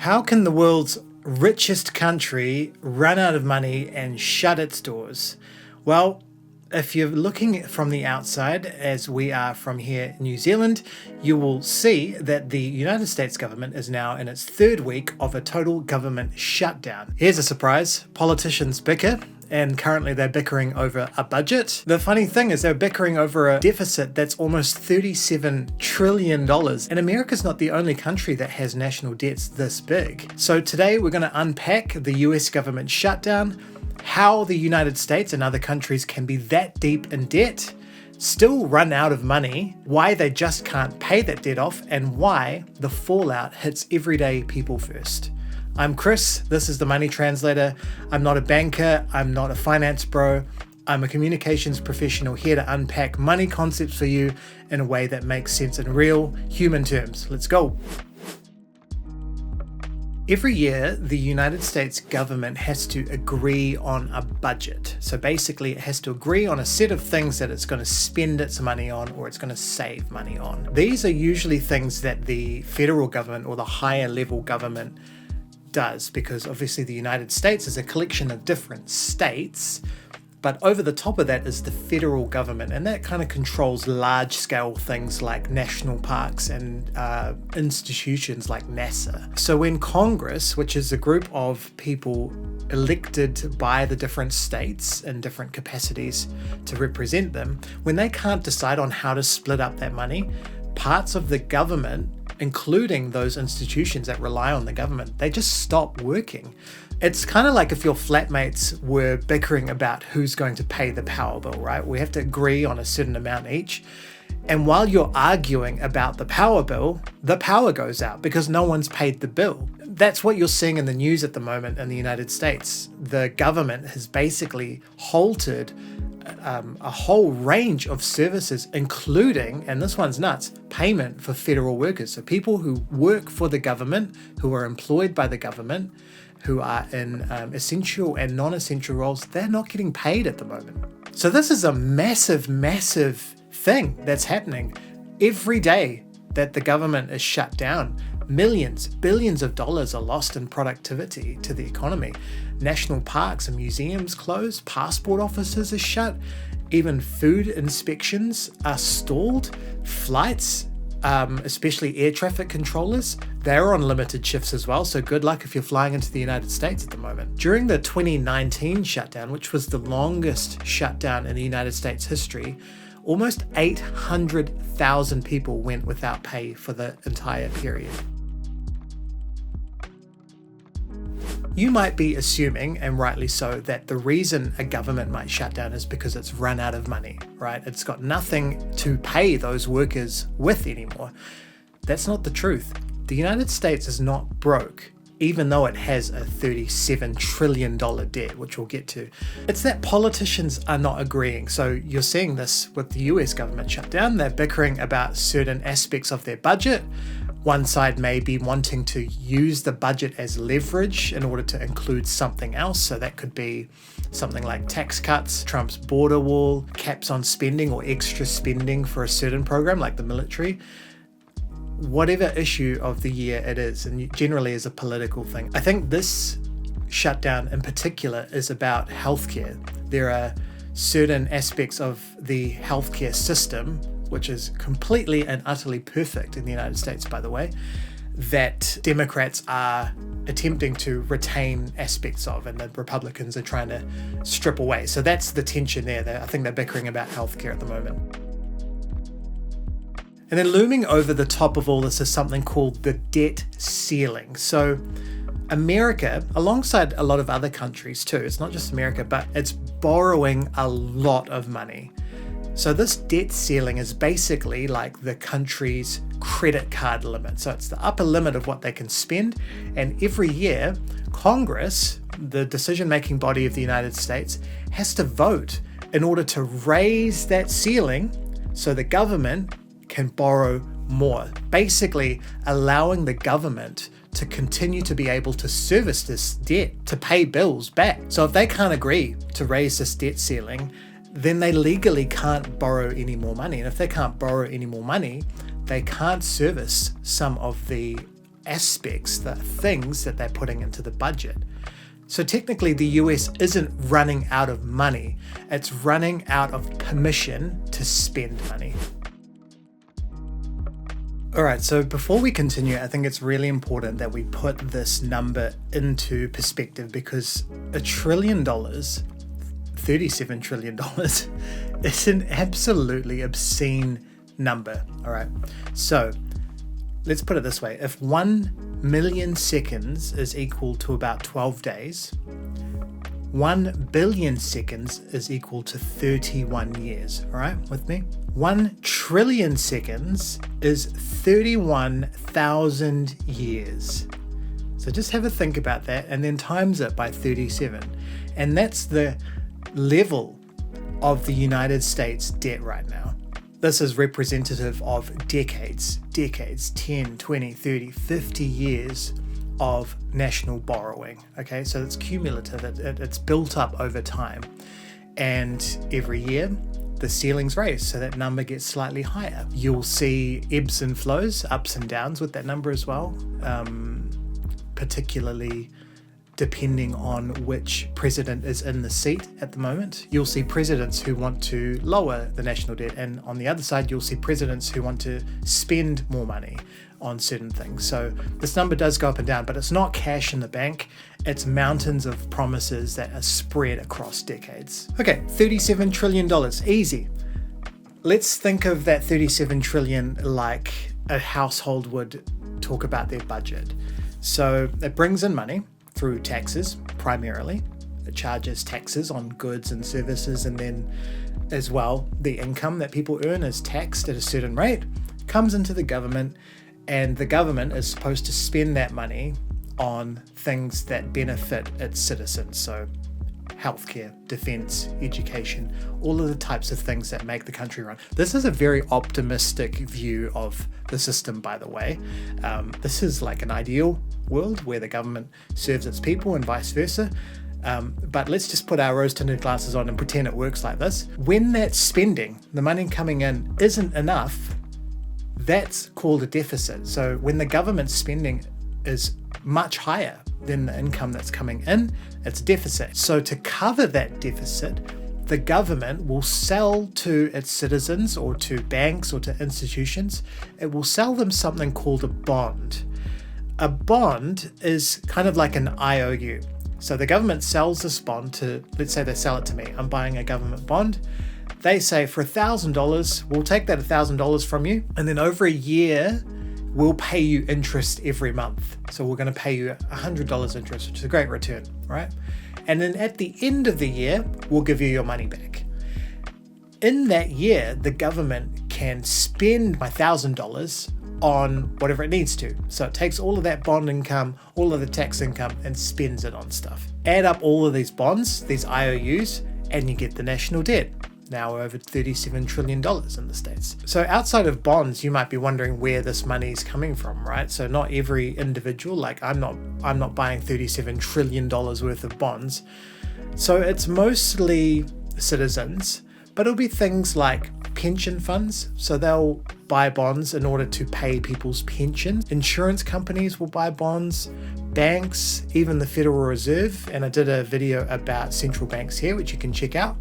How can the world's richest country run out of money and shut its doors? Well, if you're looking from the outside, as we are from here in New Zealand, you will see that the United States government is now in its third week of a total government shutdown. Here's a surprise. Politicians bicker, and currently they're bickering over a budget. The funny thing is they're bickering over a deficit that's almost $37 trillion. And America's not the only country that has national debts this big. So today we're going to unpack the US government shutdown, how the United States and other countries can be that deep in debt, still run out of money, why they just can't pay that debt off, and why the fallout hits everyday people first. I'm Chris, this is the Money Translator. I'm not a banker, I'm not a finance bro. I'm a communications professional here to unpack money concepts for you in a way that makes sense in real human terms. Let's go. Every year, the United States government has to agree on a budget. So basically, it has to agree on a set of things that it's going to spend its money on or it's going to save money on. These are usually things that the federal government or the higher level government does, because obviously the United States is a collection of different states, but over the top of that is the federal government, and that kind of controls large-scale things like national parks and institutions like NASA. So when Congress, which is a group of people elected by the different states in different capacities to represent them, when they can't decide on how to split up that money, parts of the government, including those institutions that rely on the government, they just stop working. It's kind of like if your flatmates were bickering about who's going to pay the power bill, right? We have to agree on a certain amount each. And while you're arguing about the power bill, the power goes out because no one's paid the bill. That's what you're seeing in the news at the moment in the United States. The government has basically halted a whole range of services, including, and this one's nuts, payment for federal workers. So people who work for the government, who are employed by the government, who are in essential and non-essential roles, they're not getting paid at the moment. So this is a massive, massive thing that's happening every day that the government is shut down. Millions, billions of dollars are lost in productivity to the economy. National parks and museums closed, passport offices are shut, even food inspections are stalled, flights, especially air traffic controllers, they're on limited shifts as well, so good luck if you're flying into the United States at the moment. During the 2019 shutdown, which was the longest shutdown in the United States history, almost 800,000 people went without pay for the entire period. You might be assuming, and rightly so, that the reason a government might shut down is because it's run out of money, right? It's got nothing to pay those workers with anymore. That's not the truth. The United States is not broke, even though it has a $37 trillion debt, which we'll get to. It's that politicians are not agreeing. So you're seeing this with the US government shutdown. They're bickering about certain aspects of their budget. One side may be wanting to use the budget as leverage in order to include something else. So that could be something like tax cuts, Trump's border wall, caps on spending or extra spending for a certain program like the military. Whatever issue of the year it is, and generally is a political thing. I think this shutdown in particular is about healthcare. There are certain aspects of the healthcare system, which is completely and utterly perfect in the United States, by the way, that Democrats are attempting to retain aspects of, and the Republicans are trying to strip away. So that's the tension there. I think they're bickering about healthcare at the moment. And then looming over the top of all this is something called the debt ceiling. So America, alongside a lot of other countries too, it's not just America, but it's borrowing a lot of money. So this debt ceiling is basically like the country's credit card limit. So it's the upper limit of what they can spend. And every year, Congress, the decision-making body of the United States, has to vote in order to raise that ceiling so the government can borrow more, basically allowing the government to continue to be able to service this debt, to pay bills back. So if they can't agree to raise this debt ceiling, then they legally can't borrow any more money. And if they can't borrow any more money, they can't service some of the aspects, the things that they're putting into the budget. So technically the US isn't running out of money, it's running out of permission to spend money. Alright, so before we continue, I think it's really important that we put this number into perspective, because $1 trillion, $37 trillion, is an absolutely obscene number. Alright, so let's put it this way. If 1 million seconds is equal to about 12 days, 1 billion seconds is equal to 31 years. All right, with me? 1 trillion seconds is 31,000 years. So just have a think about that and then times it by 37. And that's the level of the United States debt right now. This is representative of decades, 10, 20, 30, 50 years of national borrowing. Okay, so it's cumulative, it's built up over time. And every year, the ceiling's raised, so that number gets slightly higher. You'll see ebbs and flows, ups and downs with that number as well, particularly depending on which president is in the seat at the moment. You'll see presidents who want to lower the national debt, and on the other side, you'll see presidents who want to spend more money on certain things. So this number does go up and down, but it's not cash in the bank. It's mountains of promises that are spread across decades. Okay, $37 trillion, easy. Let's think of that 37 trillion like a household would talk about their budget. So it brings in money through taxes primarily. It charges taxes on goods and services, and then as well the income that people earn is taxed at a certain rate, comes into the government, and the government is supposed to spend that money on things that benefit its citizens. So healthcare, defense, education, all of the types of things that make the country run. This is a very optimistic view of the system, by the way. This is like an ideal world where the government serves its people and vice versa. But let's just put our rose-tinted glasses on and pretend it works like this. When that spending, the money coming in, isn't enough, that's called a deficit. So when the government spending is much higher than the income that's coming in, it's deficit. So to cover that deficit, the government will sell to its citizens or to banks or to institutions, it will sell them something called a bond. A bond is kind of like an IOU. So the government sells this bond to, let's say they sell it to me. I'm buying a government bond. They say for $1,000, we'll take that $1,000 from you, and then over a year, we'll pay you interest every month. So we're going to pay you $100 interest, which is a great return, right? And then at the end of the year, we'll give you your money back. In that year, the government can spend my $1,000 on whatever it needs to. So it takes all of that bond income, all of the tax income, and spends it on stuff. Add up all of these bonds, these IOUs, and you get the national debt. Now over $37 trillion in the States. So outside of bonds, you might be wondering where this money is coming from, right? So not every individual, like I'm not buying $37 trillion worth of bonds. So it's mostly citizens, but it'll be things like pension funds. So they'll buy bonds in order to pay people's pension. Insurance companies will buy bonds, banks, even the Federal Reserve. And I did a video about central banks here, which you can check out.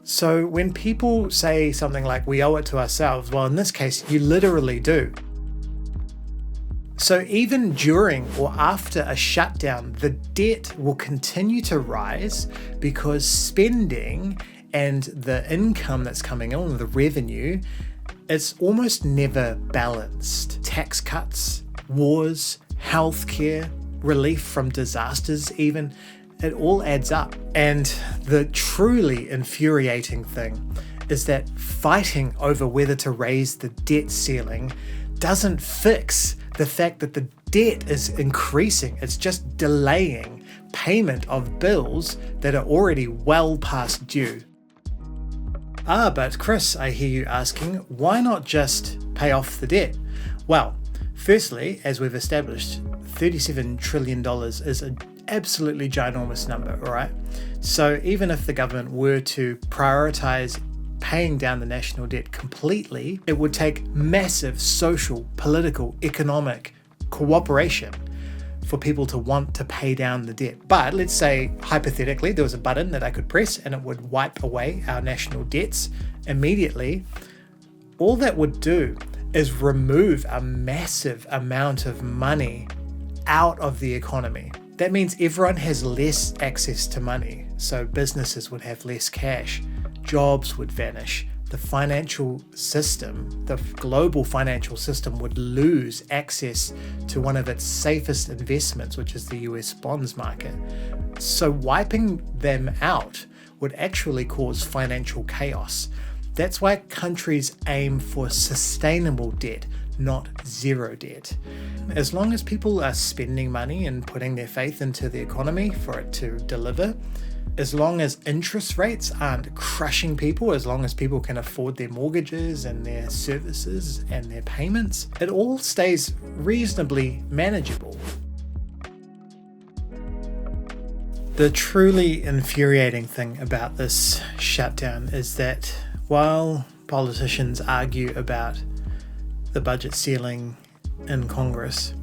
So when people say something like we owe it to ourselves, well, in this case, you literally do. So even during or after a shutdown, the debt will continue to rise because spending and the income that's coming in, the revenue, it's almost never balanced. Tax cuts, wars, healthcare, relief from disasters even, it all adds up. And the truly infuriating thing is that fighting over whether to raise the debt ceiling doesn't fix the fact that the debt is increasing. It's just delaying payment of bills that are already well past due. But Chris, I hear you asking, why not just pay off the debt? Well, firstly, as we've established, $37 trillion is an absolutely ginormous number, all right? So even if the government were to prioritize paying down the national debt completely, it would take massive social, political, economic cooperation for people to want to pay down the debt. But let's say, hypothetically, there was a button that I could press and it would wipe away our national debts immediately. All that would do is remove a massive amount of money out of the economy. That means everyone has less access to money. So businesses would have less cash, jobs would vanish, the financial system, the global financial system would lose access to one of its safest investments, which is the US bonds market. So wiping them out would actually cause financial chaos. That's why countries aim for sustainable debt, not zero debt. As long as people are spending money and putting their faith into the economy for it to deliver, as long as interest rates aren't crushing people, as long as people can afford their mortgages and their services and their payments, it all stays reasonably manageable. The truly infuriating thing about this shutdown is that while politicians argue about the budget ceiling in Congress,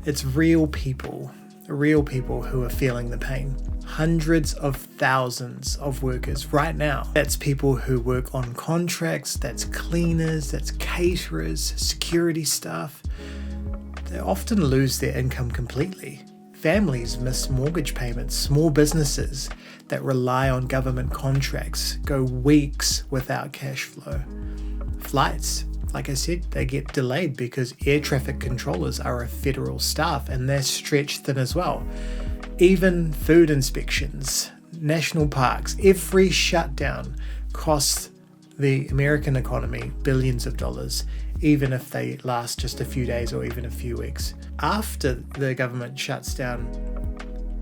it's real people who are feeling the pain. Hundreds of thousands of workers right now. That's people who work on contracts, that's cleaners, that's caterers, security staff. They often lose their income completely. Families miss mortgage payments. Small businesses that rely on government contracts go weeks without cash flow. Flights, like I said, they get delayed because air traffic controllers are a federal staff and they're stretched thin as well. Even food inspections, national parks, every shutdown costs the American economy billions of dollars, even if they last just a few days or even a few weeks. After the government shuts down,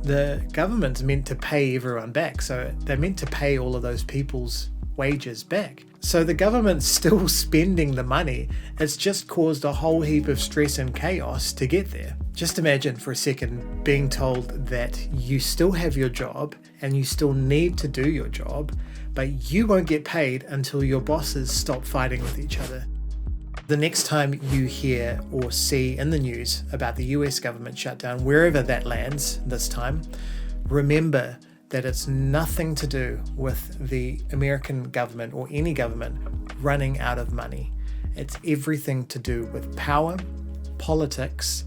the government's meant to pay everyone back. So they're meant to pay all of those people's wages back. So the government's still spending the money. It's just caused a whole heap of stress and chaos to get there. Just imagine for a second being told that you still have your job and you still need to do your job, but you won't get paid until your bosses stop fighting with each other. The next time you hear or see in the news about the US government shutdown, wherever that lands this time, remember that it's nothing to do with the American government or any government running out of money. It's everything to do with power, politics,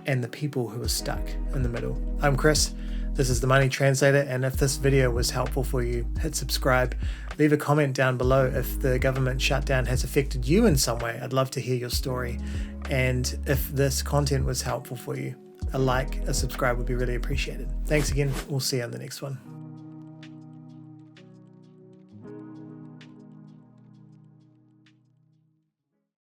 and the people who are stuck in the middle. I'm Chris, this is the Money Translator, and if this video was helpful for you, hit subscribe. Leave a comment down below if the government shutdown has affected you in some way. I'd love to hear your story. And if this content was helpful for you, a like, a subscribe would be really appreciated. Thanks again. We'll see you on the next one.